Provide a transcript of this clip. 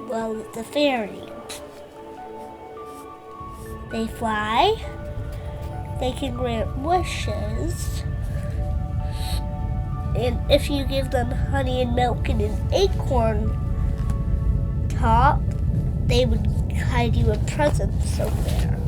Well, it's a fairy. They fly. They can grant wishes. And if you give them honey and milk and an acorn top, they would hide you a present somewhere.